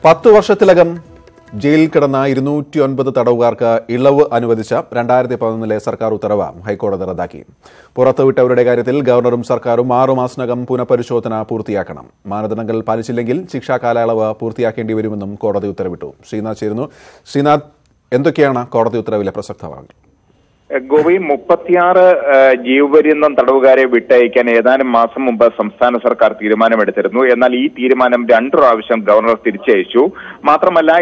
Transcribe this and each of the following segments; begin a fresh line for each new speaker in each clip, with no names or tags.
10 വർഷത്തിലകം ജയിലിൽ കിടന്ന 209 തടവുകാർക്ക് ഇളവ് അനുവദിച്ച 2011 സർക്കാർ ഉത്തരവ് ഹൈക്കോടതി റദ്ദാക്കി. പുറത്തുവിട്ടവരുടെ കാര്യത്തിൽ ഗവർണറും സർക്കാരും 6 മാസത്തിനകം പുനഃപരിശോധന പൂർത്തിയാക്കണം. മാനദണ്ഡങ്ങൾ പാലിച്ചില്ലെങ്കിൽ ശിക്ഷാ കാലയളവ് പൂർത്തിയാക്കേണ്ടി വരുമെന്നും കോടതി ഉത്തരവിട്ടു. ശ്രീനാഥ് ചേരുന്നു. ശ്രീനാഥ്, എന്തൊക്കെയാണ് കോടതി ഉത്തരവിലെ പ്രസക്ത ഭാഗങ്ങൾ?
ഗോവി 36 ജീവപര്യന്തം തടവുകാരെ വിട്ടയക്കാൻ ഏതാനും മാസം മുമ്പ് സംസ്ഥാന സർക്കാർ തീരുമാനമെടുത്തിരുന്നു. എന്നാൽ ഈ തീരുമാനം 2 പ്രാവശ്യം ഗവർണർ തിരിച്ചയച്ചു. മാത്രമല്ല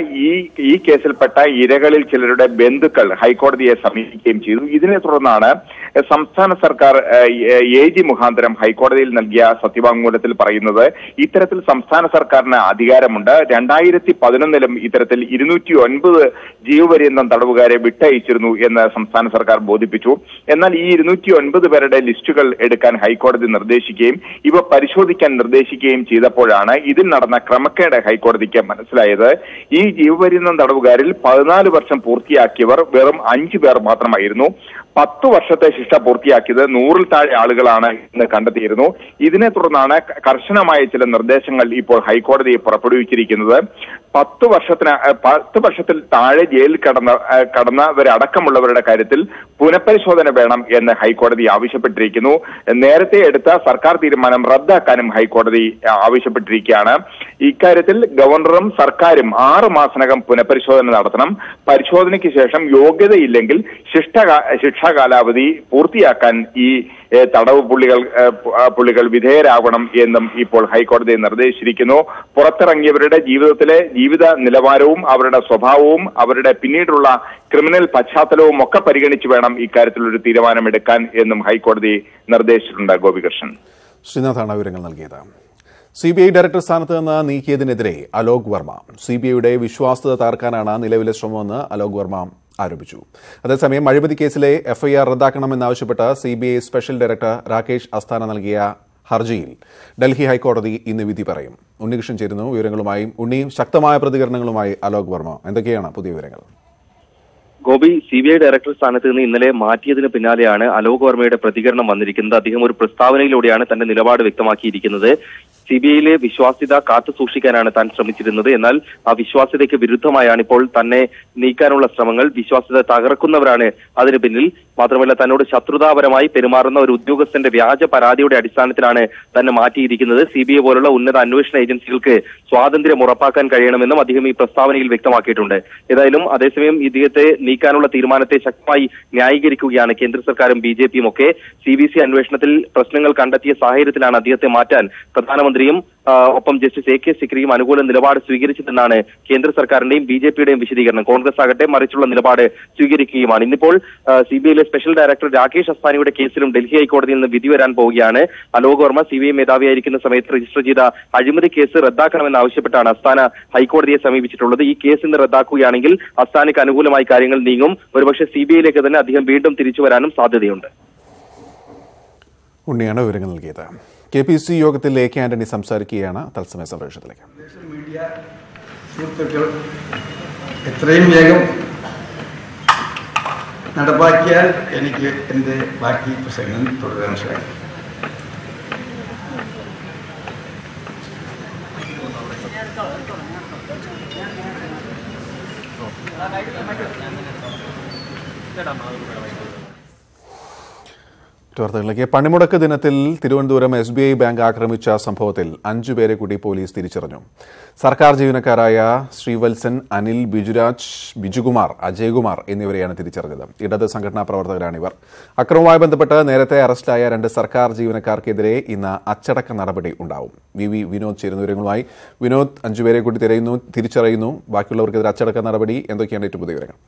ഈ കേസിൽപ്പെട്ട ഇരകളിൽ ചിലരുടെ ബന്ധുക്കൾ ഹൈക്കോടതിയെ സമീപിക്കുകയും ചെയ്തു. ഇതിനെ തുടർന്നാണ് സംസ്ഥാന സർക്കാർ AG മുഖാന്തരം ഹൈക്കോടതിയിൽ നൽകിയ സത്യവാങ്മൂലത്തിൽ പറയുന്നത് ഇത്തരത്തിൽ സംസ്ഥാന സർക്കാരിന് അധികാരമുണ്ട്. 2011 ഇത്തരത്തിൽ 209 ജീവപര്യന്തം തടവുകാരെ വിട്ടയച്ചിരുന്നു എന്ന് സംസ്ഥാന സർക്കാർ ബോധിപ്പിച്ചു. എന്നാൽ ഈ 209 പേരുടെ ലിസ്റ്റുകൾ എടുക്കാൻ ഹൈക്കോടതി നിർദ്ദേശിക്കുകയും ഇവ പരിശോധിക്കാൻ നിർദ്ദേശിക്കുകയും ചെയ്തപ്പോഴാണ് ഇതിൽ നടന്ന ക്രമക്കേട് ഹൈക്കോടതിക്ക് മനസ്സിലായത്. ഈ ജീവപര്യന്തം തടവുകാരിൽ 14 വർഷം പൂർത്തിയാക്കിയവർ വെറും 5 പേർ മാത്രമായിരുന്നു. 10 വർഷത്തെ ശിക്ഷ പൂർത്തിയാക്കിയത് 100-ൽ താഴെ ആളുകളാണ് എന്ന് കണ്ടെത്തിയിരുന്നു. ഇതിനെ തുടർന്നാണ് കർശനമായ ചില നിർദ്ദേശങ്ങൾ ഇപ്പോൾ ഹൈക്കോടതി പുറപ്പെടുവിച്ചിരിക്കുന്നത്. 10 വർഷത്തിൽ താഴെ ജയിലിൽ കടന്നവരടക്കമുള്ളവരുടെ കാര്യത്തിൽ പുനഃപരിശോധന വേണം എന്ന് ഹൈക്കോടതി ആവശ്യപ്പെട്ടിരിക്കുന്നു. നേരത്തെ എടുത്ത സർക്കാർ തീരുമാനം റദ്ദാക്കാനും ഹൈക്കോടതി ആവശ്യപ്പെട്ടിരിക്കുകയാണ്. ഇക്കാര്യത്തിൽ ഗവർണറും സർക്കാരും 6 മാസത്തിനകം പുനഃപരിശോധന നടത്തണം. പരിശോധനയ്ക്ക് ശേഷം യോഗ്യതയില്ലെങ്കിൽ ശിക്ഷാ കാലാവധി പൂർത്തിയാക്കാൻ ഈ തടവ് പുള്ളികൾ വിധേയരാകണം എന്നും ഇപ്പോൾ ഹൈക്കോടതി നിർദ്ദേശിച്ചിരിക്കുന്നു. പുറത്തിറങ്ങിയവരുടെ ജീവിത നിലവാരവും അവരുടെ സ്വഭാവവും അവരുടെ പിന്നീടുള്ള ക്രിമിനൽ പശ്ചാത്തലവും ഒക്കെ പരിഗണിച്ച് വേണം ഇക്കാര്യത്തിലൊരു തീരുമാനമെടുക്കാൻ എന്നും ഹൈക്കോടതി നിർദ്ദേശിച്ചിട്ടുണ്ട്. ഗോപികൃഷ്ണൻ.
ശ്രീനാഥാണ് വിവരങ്ങൾ നൽകിയത്. CBI ഡയറക്ടർ സ്ഥാനത്ത് നിന്ന് നീക്കിയതിനെതിരെ അലോക് വർമ്മ CBIയുടെ വിശ്വാസ്യത തകർക്കാനാണ് നിലവിലെ ശ്രമമെന്ന് അലോക് വർമ്മ ആരോപിച്ചു. അതേസമയം അഴിമതി കേസിലെ FIR റദ്ദാക്കണമെന്നാവശ്യപ്പെട്ട് CBI special director Rakesh Asthana നൽകിയ ഹർജിയിൽ ഡൽഹി ഹൈക്കോടതി ഇന്ന് വിധി പറയും. ഉണ്ണികൃഷ്ണൻ ചേരുന്നു വിവരങ്ങളുമായി. ഉണ്ണിയും ശക്തമായ പ്രതികരണങ്ങളുമായി അലോക് വർമ്മ, എന്തൊക്കെയാണ് പുതിയ വിവരങ്ങൾ?
ഗോപി, CBI ഡയറക്ടർ സ്ഥാനത്ത് നിന്ന് ഇന്നലെ മാറ്റിയതിന് പിന്നാലെയാണ് അലോക് വർമ്മയുടെ പ്രതികരണം വന്നിരിക്കുന്നത്. അദ്ദേഹം ഒരു പ്രസ്താവനയിലൂടെയാണ് തന്റെ നിലപാട് വ്യക്തമാക്കിയിരിക്കുന്നത്. CBIയിലെ വിശ്വാസ്യത കാത്തു സൂക്ഷിക്കാനാണ് താൻ ശ്രമിച്ചിരുന്നത്. എന്നാൽ ആ വിശ്വാസ്യതയ്ക്ക് വിരുദ്ധമായാണ് ഇപ്പോൾ തന്നെ നീക്കാനുള്ള ശ്രമങ്ങൾ. വിശ്വാസ്യത തകർക്കുന്നവരാണ് അതിന് പിന്നിൽ. മാത്രമല്ല, തന്നോട് ശത്രുതാപരമായി പെരുമാറുന്ന ഒരു ഉദ്യോഗസ്ഥന്റെ വ്യാജ പരാതിയുടെ അടിസ്ഥാനത്തിലാണ് തന്നെ മാറ്റിയിരിക്കുന്നത്. CBI പോലുള്ള ഉന്നത അന്വേഷണ ഏജൻസികൾക്ക് സ്വാതന്ത്ര്യം ഉറപ്പാക്കാൻ കഴിയണമെന്നും അദ്ദേഹം ഈ പ്രസ്താവനയിൽ വ്യക്തമാക്കിയിട്ടുണ്ട്. ഏതായാലും അതേസമയം ഇദ്ദേഹത്തെ നീക്കാനുള്ള തീരുമാനത്തെ ശക്തമായി ന്യായീകരിക്കുകയാണ് കേന്ദ്ര സർക്കാരും BJPയും ഒക്കെ. CBC അന്വേഷണത്തിൽ പ്രശ്നങ്ങൾ കണ്ടെത്തിയ സാഹചര്യത്തിലാണ് അദ്ദേഹത്തെ മാറ്റാൻ പ്രധാനമന്ത്രിയും ഒപ്പം ജസ്റ്റിസ് AK സിക്രിയും അനുകൂല നിലപാട് സ്വീകരിച്ചതെന്നാണ് കേന്ദ്ര സർക്കാരിന്റെയും BJPയുടെയും വിശദീകരണം. കോൺഗ്രസ് ആകട്ടെ മറിച്ചുള്ള നിലപാട് സ്വീകരിക്കുകയുമാണ്. ഇന്നിപ്പോൾ CBIയിലെ സ്പെഷ്യൽ ഡയറക്ടർ രാകേഷ് അസ്താനയുടെ കേസിലും ഡൽഹി ഹൈക്കോടതിയിൽ നിന്ന് വിധി വരാൻ പോവുകയാണ്. അലോക് വർമ്മ CBI മേധാവിയായിരിക്കുന്ന സമയത്ത് രജിസ്റ്റർ ചെയ്ത അഴിമതി കേസ് റദ്ദാക്കണമെന്നാവശ്യപ്പെട്ടാണ് അസ്താന ഹൈക്കോടതിയെ സമീപിച്ചിട്ടുള്ളത്. ഈ കേസ് ഇന്ന് റദ്ദാക്കുകയാണെങ്കിൽ അസ്താനയ്ക്ക് അനുകൂലമായി കാര്യങ്ങൾ നീങ്ങും. ഒരുപക്ഷെ CBIയിലേക്ക് തന്നെ അദ്ദേഹം വീണ്ടും തിരിച്ചു വരാനും സാധ്യതയുണ്ട്.
ഉണ്ണിയാണ് വിവരങ്ങൾ നൽകിയത്. KPC യോഗത്തിൽ AK ആന്റണി സംസാരിക്കുകയാണ്. തത്സമയ സംപ്രേഷണത്തിലേക്ക്.
മീഡിയ സുഹൃത്തുക്കൾ എത്രയും വേഗം നടപ്പാക്കിയാൽ എനിക്ക് എൻ്റെ ബാക്കി പ്രസംഗം തുടരാൻ സാധിക്കും.
വാർത്തകളിലേക്ക്. പണിമുടക്ക് ദിനത്തിൽ തിരുവനന്തപുരം SBI ബാങ്ക് ആക്രമിച്ച സംഭവത്തിൽ 5 പേരെ കൂടി പോലീസ് തിരിച്ചറിഞ്ഞു. സർക്കാർ ജീവനക്കാരായ ശ്രീവത്സൻ, അനിൽ, ബിജുരാജ്, ബിജുകുമാർ, അജയ്കുമാർ എന്നിവരെയാണ് തിരിച്ചറിഞ്ഞത്. ഇടത് സംഘടനാ പ്രവർത്തകരാണിവർ. അക്രമവുമായി ബന്ധപ്പെട്ട് നേരത്തെ അറസ്റ്റിലായ 2 സർക്കാർ ജീവനക്കാർക്കെതിരെ ഇന്ന് അച്ചടക്ക നടപടി ഉണ്ടാവും. VV വിനോദ് ചേരുന്ന വിവരങ്ങളുമായി. വിനോദ്, 5 പേരെ കൂടി തിരിച്ചറിയുന്നു. ബാക്കിയുള്ളവർക്കെതിരെ അച്ചടക്ക നടപടി എന്തൊക്കെയാണ് ഏറ്റവും പുതിയ വിവരങ്ങൾ?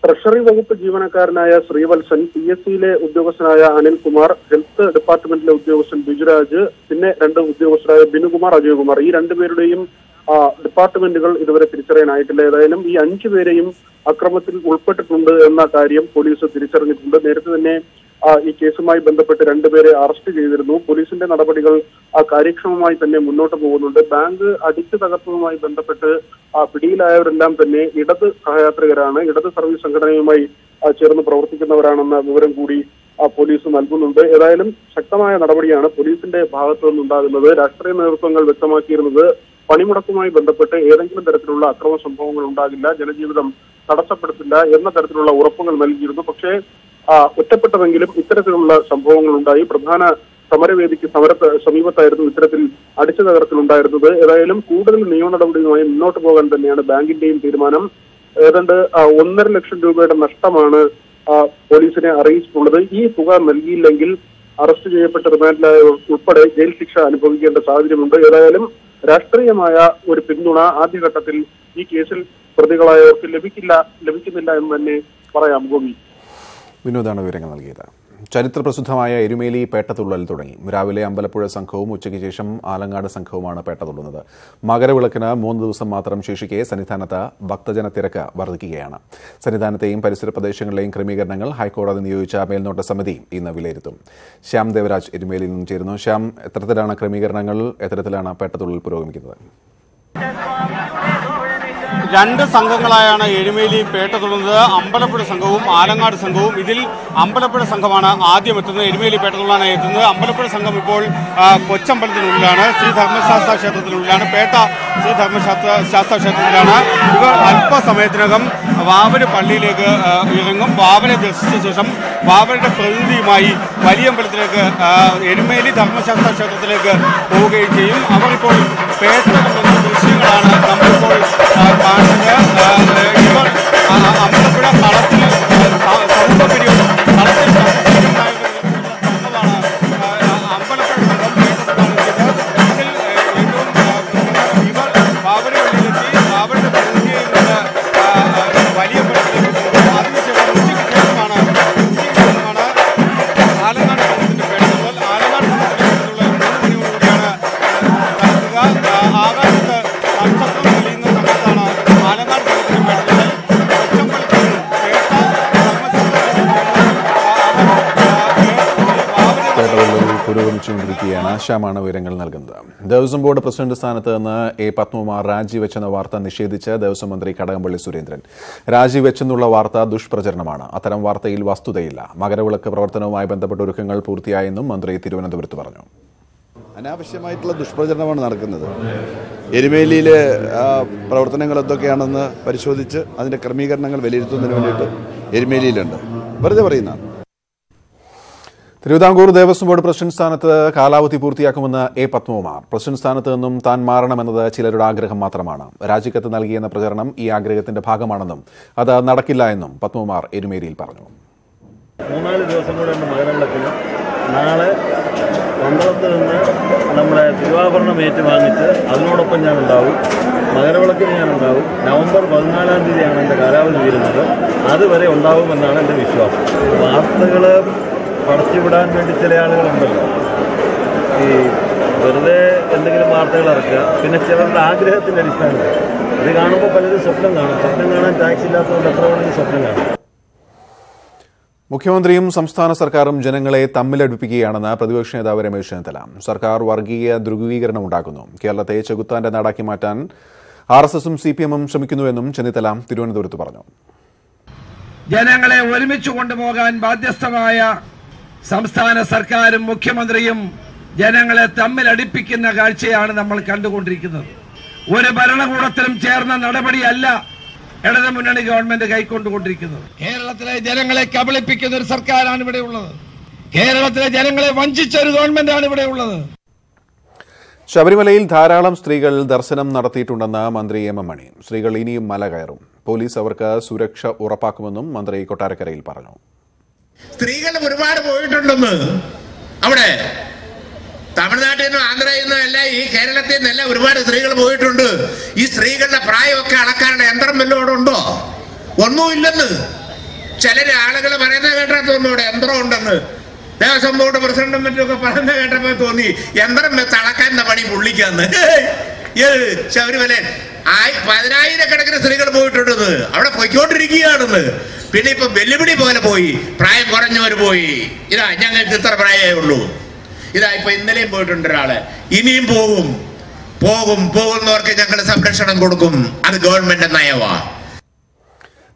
ട്രഷറി വകുപ്പ് ജീവനക്കാരനായ ശ്രീവത്സൻ, PSCയിലെ ഉദ്യോഗസ്ഥനായ അനിൽകുമാർ, ഹെൽത്ത് ഡിപ്പാർട്ട്മെന്റിലെ ഉദ്യോഗസ്ഥൻ ബിജുരാജ്, പിന്നെ 2 ഉദ്യോഗസ്ഥരായ ബിനുകുമാർ, അജയ്കുമാർ, ഈ 2 പേരുടെയും ഡിപ്പാർട്ട്മെന്റുകൾ ഇതുവരെ തിരിച്ചറിയാനായിട്ടില്ല. ഏതായാലും ഈ 5 പേരെയും അക്രമത്തിൽ ഉൾപ്പെട്ടിട്ടുണ്ട് എന്ന കാര്യം പോലീസ് തിരിച്ചറിഞ്ഞിട്ടുണ്ട്. നേരത്തെ തന്നെ ഈ കേസുമായി ബന്ധപ്പെട്ട് 2 പേരെ അറസ്റ്റ് ചെയ്തിരുന്നു. പോലീസിന്റെ നടപടികൾ കാര്യക്ഷമമായി തന്നെ മുന്നോട്ട് പോകുന്നുണ്ട്. ബാങ്ക് അടിച്ചു തകർത്തതുമായി ബന്ധപ്പെട്ട് പിടിയിലായവരെല്ലാം തന്നെ ഇടത് സഹയാത്രികരാണ്, ഇടത് സർവീസ് സംഘടനയുമായി ചേർന്ന് പ്രവർത്തിക്കുന്നവരാണെന്ന വിവരം കൂടി പോലീസ് നൽകുന്നുണ്ട്. ഏതായാലും ശക്തമായ നടപടിയാണ് പോലീസിന്റെ ഭാഗത്തു നിന്നുണ്ടാകുന്നത്. രാഷ്ട്രീയ നേതൃത്വങ്ങൾ വ്യക്തമാക്കിയിരുന്നത് പണിമുടക്കുമായി ബന്ധപ്പെട്ട് ഏതെങ്കിലും തരത്തിലുള്ള അക്രമ സംഭവങ്ങൾ ഉണ്ടാകില്ല, ജനജീവിതം തടസ്സപ്പെടുത്തില്ല എന്ന തരത്തിലുള്ള ഉറപ്പുകൾ നൽകിയിരുന്നു. പക്ഷേ ഒറ്റപ്പെട്ടതെങ്കിലും ഇത്തരത്തിലുള്ള സംഭവങ്ങൾ ഉണ്ടായി. പ്രധാന സമരവേദിക്ക് സമീപത്തായിരുന്നു ഇത്തരത്തിൽ അടിച്ചു തകർക്കലുണ്ടായിരുന്നത്. ഏതായാലും കൂടുതൽ നിയമ നടപടിയുമായി മുന്നോട്ട് പോകാൻ തന്നെയാണ് ബാങ്കിന്റെയും തീരുമാനം. ഏതാണ്ട് 1.5 ലക്ഷം രൂപയുടെ നഷ്ടമാണ് പോലീസിനെ അറിയിച്ചിട്ടുള്ളത്. ഈ തുക നൽകിയില്ലെങ്കിൽ അറസ്റ്റ് ചെയ്യപ്പെട്ട റിമാൻഡിലായവർ ഉൾപ്പെടെ ജയിൽ ശിക്ഷ അനുഭവിക്കേണ്ട സാഹചര്യമുണ്ട്. ഏതായാലും രാഷ്ട്രീയമായ ഒരു പിന്തുണ ആദ്യഘട്ടത്തിൽ ഈ കേസിൽ പ്രതികളായവർക്ക് ലഭിക്കുന്നില്ല എന്ന് തന്നെ പറയാം. ഗോപി,
വിനോദാണ് വിവരങ്ങൾ നൽകിയത്. ചരിത്രപ്രസിദ്ധമായ എരുമേലി പേട്ടതുള്ളൽ തുടങ്ങി. രാവിലെ അമ്പലപ്പുഴ സംഘവും ഉച്ചയ്ക്ക് ശേഷം ആലങ്ങാട് സംഘവുമാണ് പേട്ട തുള്ളുന്നത്. മകരവിളക്കിന് 3 ദിവസം മാത്രം ശേഷിക്കെ സന്നിധാനത്ത് ഭക്തജന തിരക്ക് വർദ്ധിക്കുകയാണ്. സന്നിധാനത്തെയും പരിസര പ്രദേശങ്ങളിലെയും ക്രമീകരണങ്ങൾ ഹൈക്കോടതി നിയോഗിച്ച മേൽനോട്ട സമിതി ഇന്ന് വിലയിരുത്തും. ശ്യാം ദേവരാജ് എരുമേലിയിൽ നിന്നും ചേരുന്നു. ശ്യാം, എത്തരത്തിലാണ് ക്രമീകരണങ്ങൾ, എത്തരത്തിലാണ് പേട്ടതുള്ളൽ പുരോഗമിക്കുന്നത്?
2 സംഘങ്ങളായാണ് എരുമേലി പേട്ട തുള്ളുന്നത്. അമ്പലപ്പുഴ സംഘവും ആലങ്ങാട് സംഘവും. ഇതിൽ അമ്പലപ്പുഴ സംഘമാണ് ആദ്യം എത്തുന്നത്. എരുമേലി പേട്ട തുള്ളാണ് എത്തുന്നത്. അമ്പലപ്പുഴ സംഘം ഇപ്പോൾ കൊച്ചമ്പലത്തിനുള്ളിലാണ്, ശ്രീ ധർമ്മശാസ്ത്ര ക്ഷേത്രത്തിനുള്ളിലാണ്. പേട്ട ശ്രീ ധർമ്മശാസ്ത്ര ക്ഷേത്രത്തിലാണ്. ഇവർ അല്പസമയത്തിനകം വാവര് പള്ളിയിലേക്ക് ഇറങ്ങും. വാവരെ ദർശിച്ച ശേഷം വാവരുടെ പ്രതിനിധിയുമായി വലിയമ്പലത്തിലേക്ക് എരുമേലി ധർമ്മശാസ്ത്ര ക്ഷേത്രത്തിലേക്ക് പോവുകയും ചെയ്യും. അവർ ഇപ്പോൾ പേട്ട തുള്ളുന്ന ദൃശ്യങ്ങളാണ് നമ്മളിപ്പോൾ കാണുന്നത്. ഇവർ അമ്പലപ്പുഴ കളത്തിൽ സമൂഹപരിയും കളത്തിൽ സംഘമാണ് അമ്പലപ്പുഴ സംഘം പേട്ടതുള്ളാണ്. ഇതിൽ ഏറ്റവും ഇവർ വാവരെ പള്ളിയിലെത്തി വാവരുടെ പ്രതിനിധിയിൽ നിന്ന് വലിയമ്പലത്തിലേക്ക് പോകും. അതിനുശേഷം ഉച്ചയ്ക്ക് ശേഷമാണ് ആലങ്ങാട് സംഘത്തിന്റെ പേട്ടതുള്ളൽ. ആലങ്ങാട് സംഘത്തിന്റെ പേട്ടതുള്ളൽ 3 മണിയോടുകൂടിയാണ് നടക്കുക. ആകാശത്ത് നക്ഷത്രം തെളിയുന്ന സമയത്താണ് ആലങ്ങാട് സംഘത്തിന്റെ പേട്ടതുള്ളൽ. കൊച്ചമ്പലത്തിൽ
പുരോഗമിച്ചുകൊണ്ടിരിക്കുകയാണ്. ശ്യാമാണ് വിവരങ്ങൾ നൽകുന്നത്. ദേവസ്വം ബോർഡ് പ്രസിഡന്റ് സ്ഥാനത്ത് നിന്ന് എ പത്മകുമാർ രാജിവെച്ചെന്ന വാർത്ത നിഷേധിച്ച് ദേവസ്വം മന്ത്രി കടകംപള്ളി സുരേന്ദ്രൻ. രാജിവെച്ചെന്നുള്ള വാർത്ത ദുഷ്പ്രചരണമാണ്. അത്തരം വാർത്തയിൽ വസ്തുതയില്ല. മകരവിളക്ക് പ്രവർത്തനവുമായി ബന്ധപ്പെട്ട ഒരുക്കങ്ങൾ പൂർത്തിയായെന്നും മന്ത്രി തിരുവനന്തപുരത്ത് പറഞ്ഞു.
അനാവശ്യമായിട്ടുള്ള ദുഷ്പ്രചരണമാണ് നടക്കുന്നത്. എരുമേലിയിലെ പ്രവർത്തനങ്ങൾ എന്തൊക്കെയാണെന്ന് പരിശോധിച്ച് അതിന്റെ ക്രമീകരണങ്ങൾ വിലയിരുത്തുന്നതിന് വേണ്ടിയിട്ട് എരുമേലിയിലുണ്ട്. വെറുതെ പറയുന്നതാണ്.
തിരുവിതാംകൂർ ദേവസ്വം ബോർഡ് പ്രസിഡന്റ് സ്ഥാനത്ത് കാലാവധി പൂർത്തിയാക്കുമെന്ന് എ പത്മകുമാർ. പ്രസിഡന്റ് സ്ഥാനത്ത് നിന്നും താൻ മാറണമെന്നത് ചിലരുടെ ആഗ്രഹം മാത്രമാണ്. രാജിക്കത്ത് നൽകിയെന്ന പ്രചരണം ഈ ആഗ്രഹത്തിന്റെ ഭാഗമാണെന്നും അത് നടക്കില്ല എന്നും പത്മകുമാർ എരുമേലിയിൽ പറഞ്ഞു.
3-4 ദിവസം കൂടെ ഉണ്ട് മകരവിളക്കിന്. നാളെ പന്തളത്ത് നിന്ന് നമ്മുടെ തിരുവാഭരണം ഏറ്റുവാങ്ങിച്ച് അതിനോടൊപ്പം ഞാനുണ്ടാവും. മകരവിളക്കിന് ഞാനുണ്ടാവും. നവംബർ 14-ാം തീയതിയാണ് എൻ്റെ കാലാവധി തീരുന്നത്. അതുവരെ ഉണ്ടാവുമെന്നാണ് എൻ്റെ വിശ്വാസം. വാർത്തകൾ പടച്ചുവിടാൻ വേണ്ടി ചില ആളുകളുണ്ടല്ലോ, ഈ വെറുതെ എന്തെങ്കിലും വാർത്തകൾ ഇറക്കുക. പിന്നെ ചിലരുടെ ആഗ്രഹത്തിൻ്റെ അടിസ്ഥാനത്തിൽ ഇത് കാണുമ്പോൾ പലരും സ്വപ്നം കാണും. സ്വപ്നം കാണാൻ ടാക്സ് ഇല്ലാത്തതുകൊണ്ട് എത്ര വേണമെങ്കിൽ സ്വപ്നം കാണും.
മുഖ്യമന്ത്രിയും സംസ്ഥാന സർക്കാരും ജനങ്ങളെ തമ്മിലടുപ്പിക്കുകയാണെന്ന് പ്രതിപക്ഷ നേതാവ് രമേശ് ചെന്നിത്തല. സർക്കാർ വർഗീയ ധ്രുവീകരണം ഉണ്ടാക്കുന്നു. കേരളത്തെ ചെകുത്താന്റെ നാടാക്കി മാറ്റാൻ RSSും CPMും ശ്രമിക്കുന്നുവെന്നും ചെന്നിത്തല തിരുവനന്തപുരത്ത് പറഞ്ഞു.
ജനങ്ങളെ ഒരുമിച്ച് കൊണ്ടുപോകാൻ ബാധ്യസ്ഥമായ സംസ്ഥാന സർക്കാരും മുഖ്യമന്ത്രിയും ജനങ്ങളെ തമ്മിലടിപ്പിക്കുന്ന കാഴ്ചയാണ് നമ്മൾ കണ്ടുകൊണ്ടിരിക്കുന്നത്. ഒരു ഭരണകൂടത്തിലും ചേർന്ന നടപടിയല്ല ഇടതുമുന്നണി ഗവൺമെന്റ് കൈക്കൊണ്ടുകൊണ്ടിരിക്കുന്നത്. കേരളത്തിലെ ജനങ്ങളെ കബളിപ്പിക്കുന്ന ഒരു സർക്കാരാണ് ഇവിടെ ഉള്ളത്. കേരളത്തിലെ ജനങ്ങളെ വഞ്ചിച്ച ഒരു ഗവൺമെന്റാണ് ഇവിടെ ഉള്ളത്.
ശബരിമലയിൽ ധാരാളം സ്ത്രീകൾ ദർശനം നടത്തിയിട്ടുണ്ടെന്ന് മന്ത്രി എം എം മണി. സ്ത്രീകൾ ഇനിയും മല കയറും. പോലീസ് അവർക്ക് സുരക്ഷ ഉറപ്പാക്കുമെന്നും മന്ത്രി കൊട്ടാരക്കരയിൽ പറഞ്ഞു.
സ്ത്രീകൾ ഒരുപാട് പോയിട്ടുണ്ടെന്ന് അവിടെ തമിഴ്നാട്ടിൽ നിന്നും ആന്ധ്രയിൽ നിന്നും എല്ലാം ഈ കേരളത്തിൽ നിന്നെല്ലാം ഒരുപാട് സ്ത്രീകൾ പോയിട്ടുണ്ട്. ഈ സ്ത്രീകളുടെ പ്രായമൊക്കെ അളക്കാനുള്ള യന്ത്രം വല്ലതും ഉണ്ടോ? ഒന്നുമില്ലെന്ന് ചിലര് ആളുകൾ പറയുന്നത് കേട്ടാൽ തോന്നുന്നു യന്ത്രം ഉണ്ടെന്ന്. ദേവസ്വം ബോർഡ് പ്രസിഡന്റും മറ്റൊക്കെ പറയുന്നത് കേട്ടപ്പോൾ തോന്നി യന്ത്രം വെച്ച് അളക്കാൻ പണി പുള്ളിക്കാന്ന്. ശബരിമല 10,000-കണക്കിന് സ്ത്രീകൾ പോയിട്ടുണ്ടെന്ന് അവിടെ പൊയ്ക്കൊണ്ടിരിക്കുകയാണെന്ന്. പിന്നെ ഇപ്പൊ വെല്ലുവിളി പോലെ പോയി, പ്രായം കുറഞ്ഞവർ പോയി. ഇതാ ഞങ്ങൾക്ക് ഇത്ര പ്രായമേ ഉള്ളൂ. ഇതാ ഇപ്പൊ ഇന്നലെയും പോയിട്ടുണ്ട് ഒരാള്. ഇനിയും പോകുന്നവർക്ക് ഞങ്ങൾ സംരക്ഷണം കൊടുക്കും. അത് ഗവൺമെന്റ് നയവാ.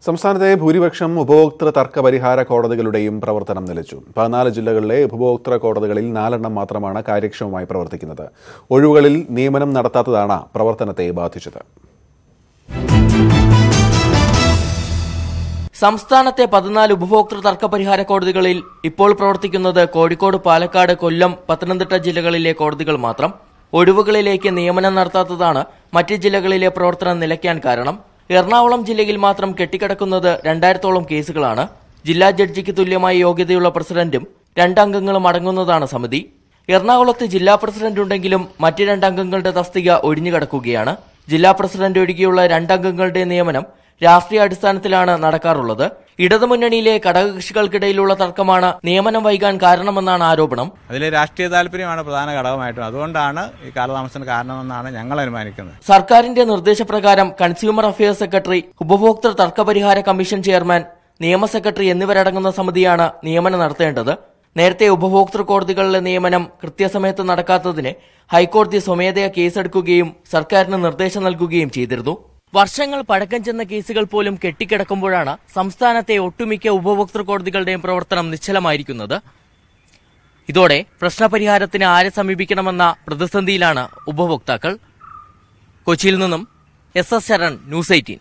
സംസ്ഥാനത്തെ ഭൂരിപക്ഷം ഉപഭോക്തൃ തർക്ക പരിഹാര കോടതികളുടെയും പ്രവർത്തനം നിലച്ചു. 14 ജില്ലകളിലെ ഉപഭോക്തൃ കോടതികളിൽ 4 എണ്ണം മാത്രമാണ് കാര്യക്ഷമമായി പ്രവർത്തിക്കുന്നത്. ഒഴിവുകളിൽ നിയമനം നടത്താത്തതാണ് പ്രവർത്തനത്തെ ബാധിച്ചത്.
സംസ്ഥാനത്തെ 14 ഉപഭോക്തൃ തർക്ക പരിഹാര കോടതികളിൽ ഇപ്പോൾ പ്രവർത്തിക്കുന്നത് കോഴിക്കോട്, പാലക്കാട്, കൊല്ലം, പത്തനംതിട്ട ജില്ലകളിലെ കോടതികൾ മാത്രം. ഒഴിവുകളിലേക്ക് നിയമനം നടത്താത്തതാണ് മറ്റ് ജില്ലകളിലെ പ്രവർത്തനം നിലയ്ക്കാൻ കാരണം. എറണാകുളം ജില്ലയിൽ മാത്രം കെട്ടിക്കിടക്കുന്നത് 2000ഓളം കേസുകളാണ്. ജില്ലാ ജഡ്ജിക്ക് തുല്യമായി യോഗ്യതയുള്ള പ്രസിഡന്റും 2 അംഗങ്ങളും അടങ്ങുന്നതാണ് സമിതി. എറണാകുളത്ത് ജില്ലാ പ്രസിഡന്റ് ഉണ്ടെങ്കിലും മറ്റ് 2 അംഗങ്ങളുടെ തസ്തിക ഒഴിഞ്ഞുകിടക്കുകയാണ്. ജില്ലാ പ്രസിഡന്റ് ഒഴികെയുള്ള 2 അംഗങ്ങളുടെ നിയമനം രാഷ്ട്രീയ അടിസ്ഥാനത്തിലാണ് നടക്കാറുള്ളത്. ഇടതുമുന്നണിയിലെ ഘടകകക്ഷികൾക്കിടയിലുള്ള തർക്കമാണ് നിയമനം വൈകാൻ കാരണമെന്നാണ് ആരോപണം.
അതിലെ രാഷ്ട്രീയ താല്പര്യമാണ് പ്രധാന ഘടകമായിട്ടും. അതുകൊണ്ടാണ് ഈ കാലതാമസത്തിന് കാരണമെന്നാണ് ഞങ്ങൾ അനുമാനിക്കുന്നത്.
സർക്കാരിന്റെ നിർദ്ദേശപ്രകാരം കൺസ്യൂമർ അഫയേഴ്സ് സെക്രട്ടറി, ഉപഭോക്തൃ തർക്ക പരിഹാര കമ്മീഷൻ ചെയർമാൻ, നിയമ സെക്രട്ടറി എന്നിവരടങ്ങുന്ന സമിതിയാണ് നിയമനം നടത്തേണ്ടത്. നേരത്തെ ഉപഭോക്തൃ കോടതികളിലെ നിയമനം കൃത്യസമയത്ത് നടക്കാത്തതിന് ഹൈക്കോടതി സ്വമേധയാ കേസെടുക്കുകയും സർക്കാരിന് നിർദ്ദേശം നൽകുകയും ചെയ്തിരുന്നു. വർഷങ്ങൾ പഴക്കം ചെന്ന കേസുകൾ പോലും കെട്ടിക്കിടക്കുമ്പോഴാണ് സംസ്ഥാനത്തെ ഒട്ടുമിക്ക ഉപഭോക്തൃ കോടതികളുടെയും പ്രവർത്തനം നിശ്ചലമായിരിക്കുന്നത്. ഇതോടെ പ്രശ്നപരിഹാരത്തിന് ആരെ സമീപിക്കണമെന്ന പ്രതിസന്ധിയിലാണ് ഉപഭോക്താക്കൾ. കൊച്ചിയിൽ നിന്നും SS ശരൺ, ന്യൂസ് 18.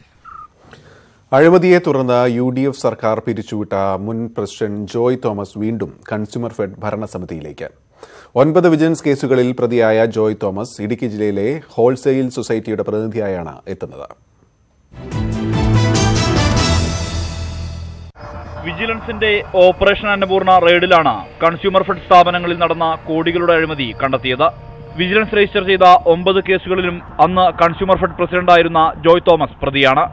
അഴിമതിയെ തുടർന്ന് UDF സർക്കാർ പിരിച്ചുവിട്ട മുൻ പ്രസിഡന്റ് ജോയ് തോമസ് വീണ്ടും കൺസ്യൂമർ ഫെഡ് ഭരണസമിതിയിലേക്ക്. 9 വിജിലൻസ് കേസുകളിൽ പ്രതിയായ ജോയ് തോമസ് ഇടുക്കി ജില്ലയിലെ ഹോൾസെയിൽ സൊസൈറ്റിയുടെ പ്രതിനിധിയായാണ് എത്തുന്നത്.
വിജിലൻസിന്റെ ഓപ്പറേഷൻ അന്നപൂർണ റെയ്ഡിലാണ് കൺസ്യൂമർ ഫെഡ് സ്ഥാപനങ്ങളിൽ നടന്ന കോടികളുടെ അഴിമതി കണ്ടെത്തിയത്. വിജിലൻസ് രജിസ്റ്റർ ചെയ്ത 9 കേസുകളിലും അന്ന് കൺസ്യൂമർ ഫെഡ് പ്രസിഡന്റായിരുന്ന ജോയ് തോമസ് പ്രതിയാണ്.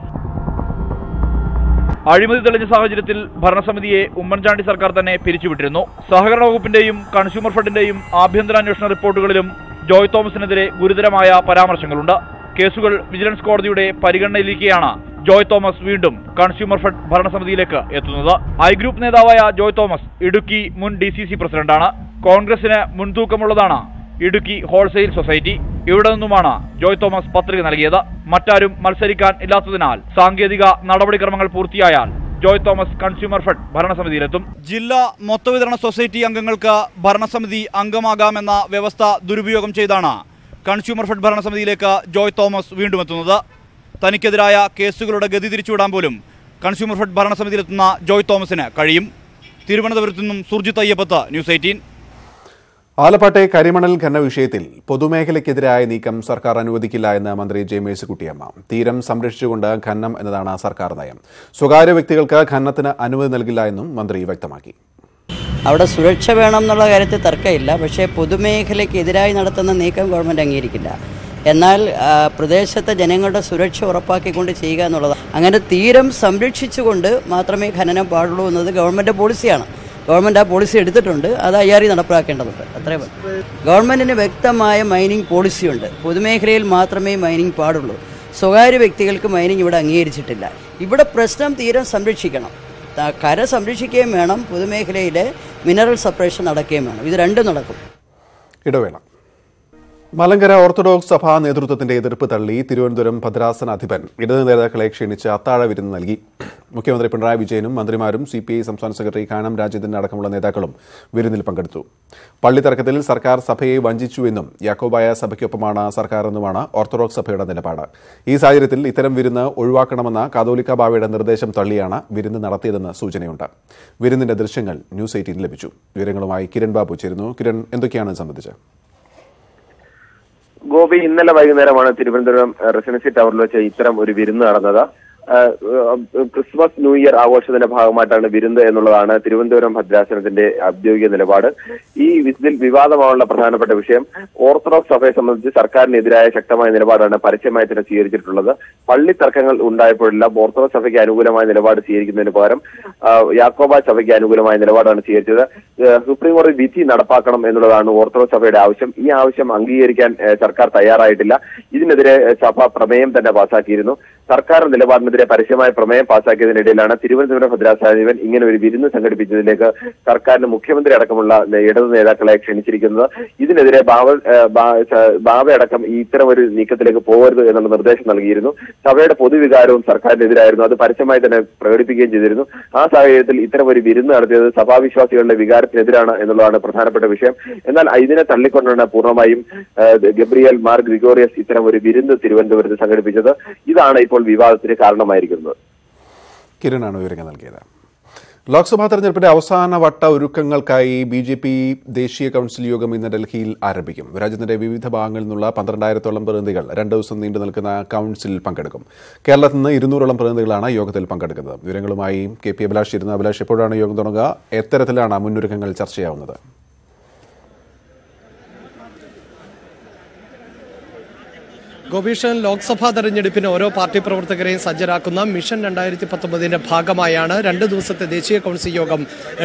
അഴിമതി തെളിഞ്ഞ സാഹചര്യത്തിൽ ഭരണസമിതിയെ ഉമ്മൻചാണ്ടി സർക്കാർ തന്നെ പിരിച്ചുവിട്ടിരുന്നു. സഹകരണ വകുപ്പിന്റെയും കൺസ്യൂമർ ഫെഡിന്റെയും ആഭ്യന്തരാന്വേഷണ റിപ്പോർട്ടുകളിലും ജോയ് തോമസിനെതിരെ ഗുരുതരമായ പരാമർശങ്ങളുണ്ട്. കേസുകൾ വിജിലൻസ് കോടതിയുടെ പരിഗണനയിലിരിക്കെയാണ് ജോയ് തോമസ് വീണ്ടും കൺസ്യൂമർ ഫെഡ് ഭരണസമിതിയിലേക്ക് എത്തുന്നത്. ഐ ഗ്രൂപ്പ് നേതാവായ ജോയ് തോമസ് ഇടുക്കി മുൻ DCC പ്രസിഡന്റാണ്. കോൺഗ്രസിന് മുൻതൂക്കമുള്ളതാണ് ഇടുക്കി ഹോൾസെയിൽ സൊസൈറ്റി. ഇവിടെ നിന്നുമാണ് ജോയ് തോമസ് പത്രിക നൽകിയത്. മറ്റാരും മത്സരിക്കാൻ ഇല്ലാത്തതിനാൽ സാങ്കേതിക നടപടിക്രമങ്ങൾ പൂർത്തിയായാൽ ജോയ് തോമസ് കൺസ്യൂമർ ഫെഡ് ഭരണസമിതിയിലെത്തും. ജില്ലാ മൊത്തവിതരണ സൊസൈറ്റി അംഗങ്ങൾക്ക് ഭരണസമിതി അംഗമാകാമെന്ന വ്യവസ്ഥ ദുരുപയോഗം ചെയ്താണ് കൺസ്യൂമർ ഫെഡ് ഭരണസമിതിയിലേക്ക് ജോയ് തോമസ് വീണ്ടും എത്തുന്നത്. തനിക്കെതിരായ കേസുകളുടെ ഗതി തിരിച്ചുവിടാൻ പോലും കൺസ്യൂമർ ഫെഡ് ഭരണസമിതിയിലെത്തുന്ന ജോയ് തോമസിന് കഴിയും. തിരുവനന്തപുരത്തു നിന്നും സുർജിത്ത് അയ്യപ്പത്ത്, ന്യൂസ് 18.
ആലപ്പാട്ടെ കരിമണൽ ഖനന വിഷയത്തിൽ പൊതുമേഖലയ്ക്കെതിരായ നീക്കം സർക്കാർ അനുവദിക്കില്ല എന്ന് മന്ത്രി ജെ മേഴ്സിക്കുട്ടിയമ്മ. തീരം സംരക്ഷിച്ചുകൊണ്ട് ഖനനം എന്നതാണ് സർക്കാർ നയം. സ്വകാര്യ വ്യക്തികൾക്ക് ഖനനത്തിന് അനുമതി നൽകില്ല എന്നും മന്ത്രി വ്യക്തമാക്കി.
അവിടെ സുരക്ഷ വേണം എന്നുള്ള കാര്യത്തിൽ തർക്കമില്ല. പക്ഷേ പൊതുമേഖലയ്ക്കെതിരായി നടത്തുന്ന നീക്കം ഗവൺമെൻറ് അംഗീകരിക്കില്ല. എന്നാൽ പ്രദേശത്തെ ജനങ്ങളുടെ സുരക്ഷ ഉറപ്പാക്കിക്കൊണ്ട് ചെയ്യുക എന്നുള്ളതാണ്. അങ്ങനെ തീരം സംരക്ഷിച്ചുകൊണ്ട് മാത്രമേ ഖനനം പാടുള്ളൂ എന്നത് ഗവൺമെൻറ് പോളിസിയാണ്. ഗവൺമെൻറ് ആ പോളിസി എടുത്തിട്ടുണ്ട്. അത് IRE നടപ്പാക്കേണ്ടതുണ്ട്. അത്രയും ഗവൺമെൻറ്റിന് വ്യക്തമായ മൈനിങ് പോളിസിയുണ്ട്. പൊതുമേഖലയിൽ മാത്രമേ മൈനിങ് പാടുള്ളൂ. സ്വകാര്യ വ്യക്തികൾക്ക് മൈനിങ് ഇവിടെ അംഗീകരിച്ചിട്ടില്ല. ഇവിടെ പ്രശ്നം തീരം സംരക്ഷിക്കണം. കര സംരക്ഷിക്കുകയും വേണം, പൊതുമേഖലയിലെ മിനറൽ സെപ്പറേഷൻ നടക്കുകയും വേണം. ഇത് രണ്ടും നടക്കും.
ഇടവേള. മലങ്കര ഓർത്തഡോക്സ് സഭാ നേതൃത്വത്തിന്റെ എതിർപ്പ് തള്ളി തിരുവനന്തപുരം ഭദ്രാസനാധിപൻ ഇടത് നേതാക്കളെ ക്ഷണിച്ച് അത്താഴ വിരുന്ന് നൽകി. മുഖ്യമന്ത്രി പിണറായി വിജയനും മന്ത്രിമാരും CPI സംസ്ഥാന സെക്രട്ടറി കാനം രാജേന്ദ്രൻ അടക്കമുള്ള നേതാക്കളും വിരുന്നിൽ പങ്കെടുത്തു. പള്ളി തർക്കത്തിൽ സർക്കാർ സഭയെ വഞ്ചിച്ചുവെന്നും യാക്കോബായ സഭയ്ക്കൊപ്പമാണ് സർക്കാരെന്നുമാണ് ഓർത്തഡോക്സ് സഭയുടെ നിലപാട്. ഈ സാഹചര്യത്തിൽ ഇത്തരം വിരുന്ന് ഒഴിവാക്കണമെന്ന കാതോലിക്ക ബാവയുടെ നിർദ്ദേശം തള്ളിയാണ് വിരുന്ന് നടത്തിയതെന്ന് സൂചനയുണ്ട്. വിരുന്നിന്റെ ദൃശ്യങ്ങൾ ന്യൂസ് 18 ലഭിച്ചു. വിവരങ്ങളുമായി കിരൺ ബാബു ചേരുന്നു. കിരൺ, എന്തൊക്കെയാണ് സംബന്ധിച്ച്?
ഗോപി, ഇന്നലെ വൈകുന്നേരമാണ് തിരുവനന്തപുരം റെസിഡൻസി ടവറിൽ വെച്ച് ഇത്തരം ഒരു വിരുന്ന് നടന്നത്. ക്രിസ്മസ് ന്യൂ ഇയർ ആഘോഷത്തിന്റെ ഭാഗമായിട്ടാണ് വിരുന്ന് എന്നുള്ളതാണ് തിരുവനന്തപുരം ഭദ്രാസനത്തിന്റെ ഔദ്യോഗിക നിലപാട്. ഇതിൽ വിവാദമായുള്ള പ്രധാനപ്പെട്ട വിഷയം ഓർത്തഡോക്സ് സഭയെ സംബന്ധിച്ച് സർക്കാരിനെതിരായ ശക്തമായ നിലപാടാണ് പരസ്യമായി തന്നെ സ്വീകരിച്ചിട്ടുള്ളത്. പള്ളി തർക്കങ്ങൾ ഉണ്ടായപ്പോഴെല്ലാം ഓർത്തഡോക്സ് സഭയ്ക്ക് അനുകൂലമായ നിലപാട് സ്വീകരിക്കുന്നതിന് പകരം യാക്കോബ സഭയ്ക്ക് അനുകൂലമായ നിലപാടാണ് സ്വീകരിച്ചത്. സുപ്രീം കോടതി വിധി നടപ്പാക്കണം എന്നുള്ളതാണ് ഓർത്തഡോക്സ് സഭയുടെ ആവശ്യം. ഈ ആവശ്യം അംഗീകരിക്കാൻ സർക്കാർ തയ്യാറായിട്ടില്ല. ഇതിനെതിരെ സഭ പ്രമേയം തന്നെ പാസാക്കിയിരുന്നു. സർക്കാർ നിലപാടിന് ഗവൺമെന്റിനെതിരെ പരസ്യമായ പ്രമേയം പാസാക്കിയതിനിടയിലാണ് തിരുവനന്തപുരം ഭദ്രാസനാധിപൻ ഇങ്ങനെ ഒരു വിരുന്ന് സംഘടിപ്പിച്ചതിലേക്ക് സർക്കാരിന് മുഖ്യമന്ത്രി അടക്കമുള്ള ഇടതു നേതാക്കളെ ക്ഷണിച്ചിരിക്കുന്നത്. ഇതിനെതിരെ ബാവയടക്കം ഇത്തരം ഒരു നീക്കത്തിലേക്ക് പോകരുത് എന്നുള്ള നിർദ്ദേശം നൽകിയിരുന്നു. സഭയുടെ പൊതുവികാരവും സർക്കാരിനെതിരായിരുന്നു. അത് പരസ്യമായി തന്നെ പ്രകടിപ്പിക്കുകയും ചെയ്തിരുന്നു. ആ സാഹചര്യത്തിൽ ഇത്തരം ഒരു വിരുന്ന് നടത്തിയത് സഭാവിശ്വാസികളുടെ വികാരത്തിനെതിരാണ് എന്നുള്ളതാണ് പ്രധാനപ്പെട്ട വിഷയം. എന്നാൽ ഇതിനെ തള്ളിക്കൊണ്ടാണ് പൂർണ്ണമായും ഗബ്രിയേൽ മാർ ഗ്രിഗോറിയസ് ഇത്തരം ഒരു വിരുന്ന് തിരുവനന്തപുരത്ത് സംഘടിപ്പിച്ചത്. ഇതാണ് ഇപ്പോൾ വിവാദത്തിന് കാരണമായിരിക്കുന്നത്.
കിരണാണ് വിവരങ്ങൾ നൽകിയത്. ലോക്സഭാ തെരഞ്ഞെടുപ്പിന്റെ അവസാന വട്ട ഒരുക്കങ്ങൾക്കായി BJP ദേശീയ കൌൺസിൽ യോഗം ഇന്ന് ഡൽഹിയിൽ ആരംഭിക്കും. രാജ്യത്തിന്റെ വിവിധ ഭാഗങ്ങളിൽ നിന്നുള്ള 12,000-ഓളം പ്രതിനിധികൾ 2 ദിവസം നീണ്ടു നിൽക്കുന്ന കൌൺസിലിൽ പങ്കെടുക്കും. കേരളത്തിൽ നിന്ന് 200-ഓളം പ്രതിനിധികളാണ് യോഗത്തിൽ പങ്കെടുക്കുന്നത്. വിവരങ്ങളുമായി KP അഭിലാഷ് ഇരുന്ന്. അഭിലാഷ്, എപ്പോഴാണ് യോഗം തുടങ്ങുക? എത്തരത്തിലാണ് മുന്നൊരുക്കങ്ങൾ ചർച്ചയാവുന്നത്?
ഗോപീഷൻ, ലോക്സഭാ തെരഞ്ഞെടുപ്പിന് ഓരോ പാർട്ടി പ്രവർത്തകരെയും സജ്ജരാക്കുന്ന മിഷൻ 2019 ഭാഗമായാണ് 2 ദിവസത്തെ ദേശീയ കൌൺസിൽ യോഗം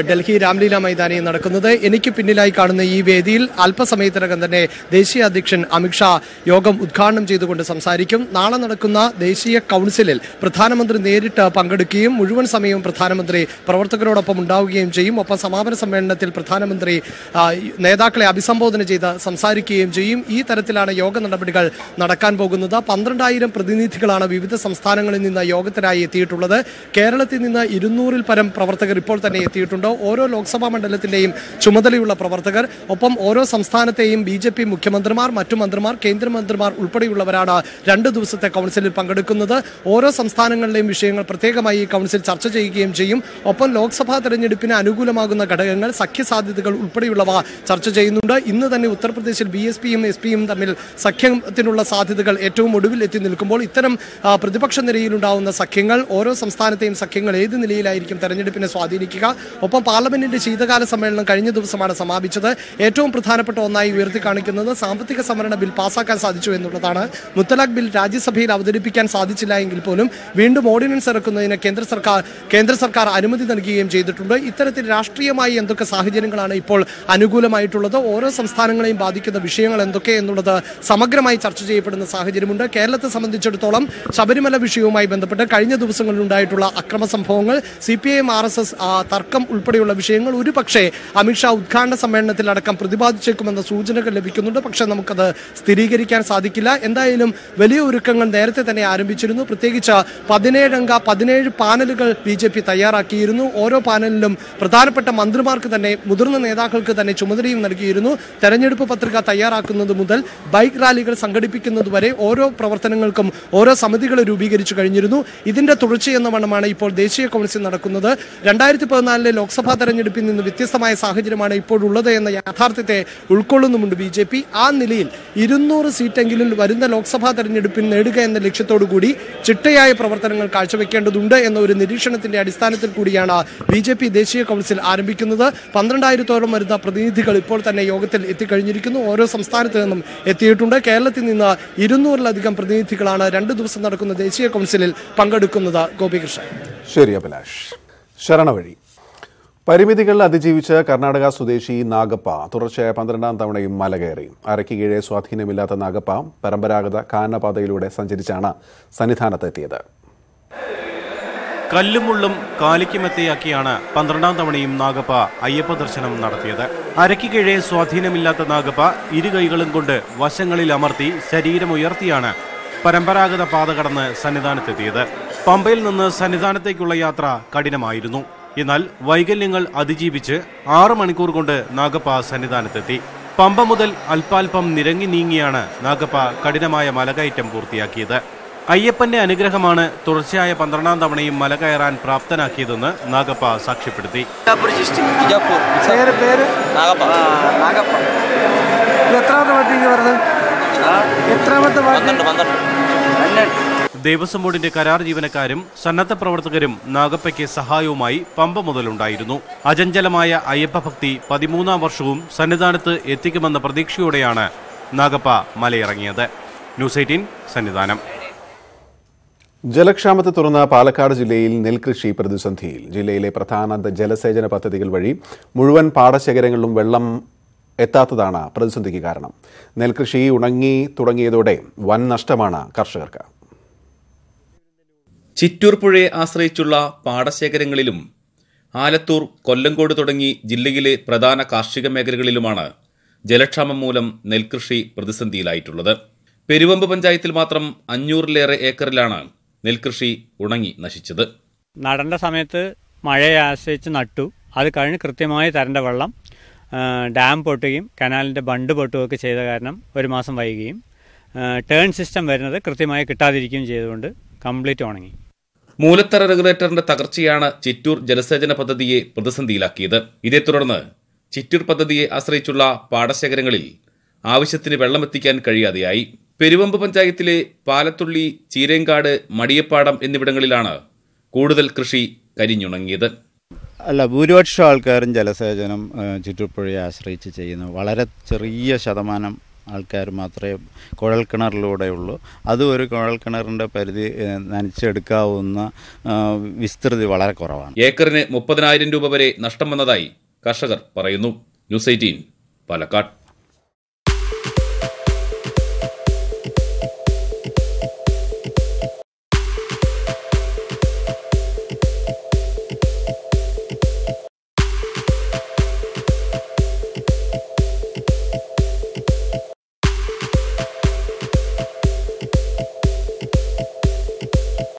ഡൽഹി രാംലീല മൈതാനിയിൽ നടക്കുന്നത്. എനിക്ക് പിന്നിലായി കാണുന്ന ഈ വേദിയിൽ അല്പസമയത്തിനകം തന്നെ ദേശീയ അധ്യക്ഷൻ അമിത്ഷാ യോഗം ഉദ്ഘാടനം ചെയ്തുകൊണ്ട് സംസാരിക്കും. നാളെ നടക്കുന്ന ദേശീയ കൌൺസിലിൽ പ്രധാനമന്ത്രി നേരിട്ട് പങ്കെടുക്കുകയും മുഴുവൻ സമയവും പ്രധാനമന്ത്രി പ്രവർത്തകരോടൊപ്പം ഉണ്ടാവുകയും ചെയ്യും. ഒപ്പം സമാപന സമ്മേളനത്തിൽ പ്രധാനമന്ത്രി നേതാക്കളെ അഭിസംബോധന ചെയ്ത് സംസാരിക്കുകയും ചെയ്യും. ഈ തരത്തിലാണ് യോഗ നടപടികൾ നടക്കാൻ പോകുന്നത്. 12,000 പ്രതിനിധികളാണ് വിവിധ സംസ്ഥാനങ്ങളിൽ നിന്ന് യോഗത്തിനായി എത്തിയിട്ടുള്ളത്. കേരളത്തിൽ നിന്ന് 200-ൽ പരം പ്രവർത്തകർ ഇപ്പോൾ തന്നെ എത്തിയിട്ടുണ്ട്. ഓരോ ലോക്സഭാ മണ്ഡലത്തിന്റെയും ചുമതലയുള്ള പ്രവർത്തകർ, ഒപ്പം ഓരോ സംസ്ഥാനത്തെയും BJP മുഖ്യമന്ത്രിമാർ, മറ്റു മന്ത്രിമാർ, കേന്ദ്രമന്ത്രിമാർ ഉൾപ്പെടെയുള്ളവരാണ് 2 ദിവസത്തെ കൌൺസിലിൽ പങ്കെടുക്കുന്നത്. ഓരോ സംസ്ഥാനങ്ങളിലെയും വിഷയങ്ങൾ പ്രത്യേകമായി ഈ കൌൺസിൽ ചർച്ച ചെയ്യുകയും ചെയ്യും. ഒപ്പം ലോക്സഭാ തെരഞ്ഞെടുപ്പിന് അനുകൂലമാകുന്ന ഘടകങ്ങൾ, സഖ്യസാധ്യതകൾ ഉൾപ്പെടെയുള്ളവ ചർച്ച ചെയ്യുന്നുണ്ട്. ഇന്ന് തന്നെ ഉത്തർപ്രദേശിൽ BSPയും SP-യും തമ്മിൽ സഖ്യത്തിനുള്ള സാധ്യതകൾ ഏറ്റവും ഒടുവിൽ എത്തി നിൽക്കുമ്പോൾ ഇത്തരം പ്രതിപക്ഷ നിരയിലുണ്ടാവുന്ന സഖ്യങ്ങൾ, ഓരോ സംസ്ഥാനത്തെയും സഖ്യങ്ങൾ ഏത് നിലയിലായിരിക്കും തെരഞ്ഞെടുപ്പിനെ സ്വാധീനിക്കുക? ഒപ്പം പാർലമെന്റിന്റെ ശീതകാല സമ്മേളനം കഴിഞ്ഞ ദിവസമാണ് സമാപിച്ചത്. ഏറ്റവും പ്രധാനപ്പെട്ട ഒന്നായി ഉയർത്തിക്കാണിക്കുന്നത് സാമ്പത്തിക സംവരണ ബിൽ പാസാക്കാൻ സാധിച്ചു എന്നുള്ളതാണ്. മുത്തലാഖ് ബിൽ രാജ്യസഭയിൽ അവതരിപ്പിക്കാൻ സാധിച്ചില്ല എങ്കിൽ പോലും വീണ്ടും ഓർഡിനൻസ് ഇറക്കുന്നതിന് കേന്ദ്ര സർക്കാർ അനുമതി നൽകുകയും ചെയ്തിട്ടുണ്ട്. ഇത്തരത്തിൽ രാഷ്ട്രീയമായി എന്തൊക്കെ സാഹചര്യങ്ങളാണ് ഇപ്പോൾ അനുകൂലമായിട്ടുള്ളത്, ഓരോ സംസ്ഥാനങ്ങളെയും ബാധിക്കുന്ന വിഷയങ്ങൾ എന്തൊക്കെ എന്നുള്ളത് സമഗ്രമായി ചർച്ച ചെയ്യപ്പെടുന്ന സാഹചര്യമുണ്ട്. കേരളത്തെ സംബന്ധിച്ചിടത്തോളം ശബരിമല വിഷയവുമായി ബന്ധപ്പെട്ട് കഴിഞ്ഞ ദിവസങ്ങളിൽ ഉണ്ടായിട്ടുള്ള അക്രമ സംഭവങ്ങൾ, CPIM RSS തർക്കം ഉൾപ്പെടെയുള്ള വിഷയങ്ങൾ ഒരുപക്ഷെ അമിത്ഷാ ഉദ്ഘാടന സമ്മേളനത്തിലടക്കം പ്രതിപാദിച്ചേക്കുമെന്ന സൂചനകൾ ലഭിക്കുന്നുണ്ട്. പക്ഷെ നമുക്കത് സ്ഥിരീകരിക്കാൻ സാധിക്കില്ല. എന്തായാലും വലിയ ഒരുക്കങ്ങൾ നേരത്തെ തന്നെ ആരംഭിച്ചിരുന്നു. പ്രത്യേകിച്ച് 17 പാനലുകൾ BJP തയ്യാറാക്കിയിരുന്നു. ഓരോ പാനലിലും പ്രധാനപ്പെട്ട മന്ത്രിമാർക്ക് തന്നെ, മുതിർന്ന നേതാക്കൾക്ക് തന്നെ ചുമതലയും നൽകിയിരുന്നു. തെരഞ്ഞെടുപ്പ് പത്രിക തയ്യാറാക്കുന്നത് മുതൽ ബൈക്ക് റാലികൾ സംഘടിപ്പിക്കുന്നതുവരെ ഓരോ പ്രവർത്തനങ്ങൾക്കും ഓരോ സമിതികൾ രൂപീകരിച്ചു കഴിഞ്ഞിരുന്നു. ഇതിന്റെ തുടർച്ചയെന്ന വണ്ണമാണ് ഇപ്പോൾ ദേശീയ കൌൺസിൽ നടക്കുന്നത്. 2014 ലോക്സഭാ തെരഞ്ഞെടുപ്പിൽ നിന്ന് വ്യത്യസ്തമായ സാഹചര്യമാണ് ഇപ്പോഴുള്ളത് എന്ന യാഥാർത്ഥ്യത്തെ ഉൾക്കൊള്ളുന്നുമുണ്ട് BJP. ആ നിലയിൽ 200 സീറ്റെങ്കിലും വരുന്ന ലോക്സഭാ തെരഞ്ഞെടുപ്പിൽ നേടുക എന്ന ലക്ഷ്യത്തോടുകൂടി ചിട്ടയായ പ്രവർത്തനങ്ങൾ കാഴ്ചവെക്കേണ്ടതുണ്ട് എന്ന ഒരു നിരീക്ഷണത്തിന്റെ അടിസ്ഥാനത്തിൽ കൂടിയാണ് BJP ദേശീയ കൌൺസിൽ ആരംഭിക്കുന്നത്. 12,000-ഓളം വരുന്ന പ്രതിനിധികൾ ഇപ്പോൾ തന്നെ യോഗത്തിൽ എത്തിക്കഴിഞ്ഞിരിക്കുന്നു. ഓരോ സംസ്ഥാനത്ത് നിന്നും എത്തിയിട്ടുണ്ട്. കേരളത്തിൽ നിന്ന് 200-ലധികം പ്രതിനിധികളാണ് 2 ദിവസം നടക്കുന്ന ദേശീയ കൌൺസിലിൽ പങ്കെടുക്കുന്നത്. ഗോപികൃഷ്ണൻ.
ശരി അഭിലാഷ്. ശരണവഴി. പരിമിതികൾ അതിജീവിച്ച് കർണാടക സ്വദേശി നാഗപ്പ തുടർച്ചയായ 12ാം തവണയും മലകയറി. അരയ്ക്ക് കീഴെ സ്വാധീനമില്ലാത്ത നാഗപ്പ പരമ്പരാഗത കാനനപാതയിലൂടെ സഞ്ചരിച്ചാണ് സന്നിധാനത്തെത്തിയത്.
കല്ലുമുള്ളും കാലിക്കുമെത്തയാക്കിയാണ് 12ാം തവണയും നാഗപ്പ അയ്യപ്പ ദർശനം നടത്തിയത്. അരയ്ക്ക് കീഴെ സ്വാധീനമില്ലാത്ത നാഗപ്പ ഇരു കൈകളും കൊണ്ട് വശങ്ങളിൽ അമർത്തി ശരീരമുയർത്തിയാണ് പരമ്പരാഗത പാത കടന്ന് സന്നിധാനത്തെത്തിയത്. പമ്പയിൽ നിന്ന് സന്നിധാനത്തേക്കുള്ള യാത്ര കഠിനമായിരുന്നു. എന്നാൽ വൈകല്യങ്ങൾ അതിജീവിച്ച് 6 മണിക്കൂർ കൊണ്ട് നാഗപ്പ സന്നിധാനത്തെത്തി. പമ്പ മുതൽ അല്പാൽപം നിരങ്ങി നീങ്ങിയാണ് നാഗപ്പ കഠിനമായ മലകയറ്റം പൂർത്തിയാക്കിയത്. അയ്യപ്പന്റെ അനുഗ്രഹമാണ് തുടർച്ചയായ 12ാം തവണയും മല കയറാൻ പ്രാപ്തനാക്കിയതെന്ന് നാഗപ്പ സാക്ഷ്യപ്പെടുത്തി. ദേവസ്വം ബോർഡിന്റെ കരാർ ജീവനക്കാരും സന്നദ്ധ പ്രവർത്തകരും നാഗപ്പയ്ക്ക് സഹായവുമായി പമ്പ മുതലുണ്ടായിരുന്നു. അചഞ്ചലമായ അയ്യപ്പ ഭക്തി 13ാം വർഷവും സന്നിധാനത്ത് എത്തിക്കുമെന്ന പ്രതീക്ഷയോടെയാണ് നാഗപ്പ മലയിറങ്ങിയത്. ന്യൂസ് 18 സന്നിധാനം.
ജലക്ഷാമത്തെ തുടർന്ന് പാലക്കാട് ജില്ലയിൽ നെൽകൃഷി പ്രതിസന്ധിയിൽ. ജില്ലയിലെ പ്രധാന ജലസേചന പദ്ധതികൾ വഴി മുഴുവൻ പാടശേഖരങ്ങളിലും വെള്ളം എത്താത്തതാണ് പ്രതിസന്ധിക്ക് കാരണം. നെൽകൃഷി ഉണങ്ങി തുടങ്ങിയതോടെ വൻ നഷ്ടമാണ് കർഷകർക്ക്.
ചിറ്റൂർ പുഴയെ ആശ്രയിച്ചുള്ള പാടശേഖരങ്ങളിലും ആലത്തൂർ, കൊല്ലങ്കോട് തുടങ്ങി ജില്ലയിലെ പ്രധാന കാർഷിക മേഖലകളിലുമാണ് ജലക്ഷാമം മൂലം നെൽകൃഷി പ്രതിസന്ധിയിലായിട്ടുള്ളത്. പെരുവമ്പ് പഞ്ചായത്തിൽ മാത്രം 500-ലേറെ ഏക്കറിലാണ് നെൽകൃഷി ഉണങ്ങി നശിച്ചത്.
നടേണ്ട സമയത്ത് മഴയെ ആശ്രയിച്ച് നട്ടു. അത് കഴിഞ്ഞ് കൃത്യമായി തരേണ്ട വെള്ളം ഡാം പൊട്ടുകയും കനാലിൻ്റെ ബണ്ട് പൊട്ടുകയൊക്കെ ചെയ്ത കാരണം ഒരു മാസം വൈകുകയും ടേൺ സിസ്റ്റം വരുന്നത് കൃത്യമായി കിട്ടാതിരിക്കുകയും ചെയ്തുകൊണ്ട് കംപ്ലീറ്റ് ഉണങ്ങി.
മൂലത്തറ റെഗുലേറ്ററിന്റെ തകർച്ചയാണ് ചിറ്റൂർ ജലസേചന പദ്ധതിയെ പ്രതിസന്ധിയിലാക്കിയത്. ഇതേ തുടർന്ന് ചിറ്റൂർ പദ്ധതിയെ ആശ്രയിച്ചുള്ള പാടശേഖരങ്ങളിൽ ആവശ്യത്തിന് വെള്ളമെത്തിക്കാൻ കഴിയാതെയായി. പെരുവമ്പ് പഞ്ചായത്തിലെ പാലത്തുള്ളി, ചീരേങ്കാട്, മടിയപ്പാടം എന്നിവിടങ്ങളിലാണ് കൂടുതൽ കൃഷി കരിഞ്ഞുണങ്ങിയത്.
ഭൂരിപക്ഷം ആൾക്കാരും ജലസേചനം ചിറ്റൂർപ്പുഴയെ ആശ്രയിച്ച് ചെയ്യുന്നു. വളരെ ചെറിയ ശതമാനം ആൾക്കാർ മാത്രമേ കുഴൽക്കിണറിലൂടെയുള്ളൂ. അതും ഒരു കുഴൽക്കിണറിൻ്റെ പരിധി നനച്ചെടുക്കാവുന്ന വിസ്തൃതി വളരെ കുറവാണ്.
ഏക്കറിന് 30,000 രൂപ വരെ നഷ്ടം വന്നതായി കർഷകർ പറയുന്നു. ന്യൂസ് 18 പാലക്കാട്.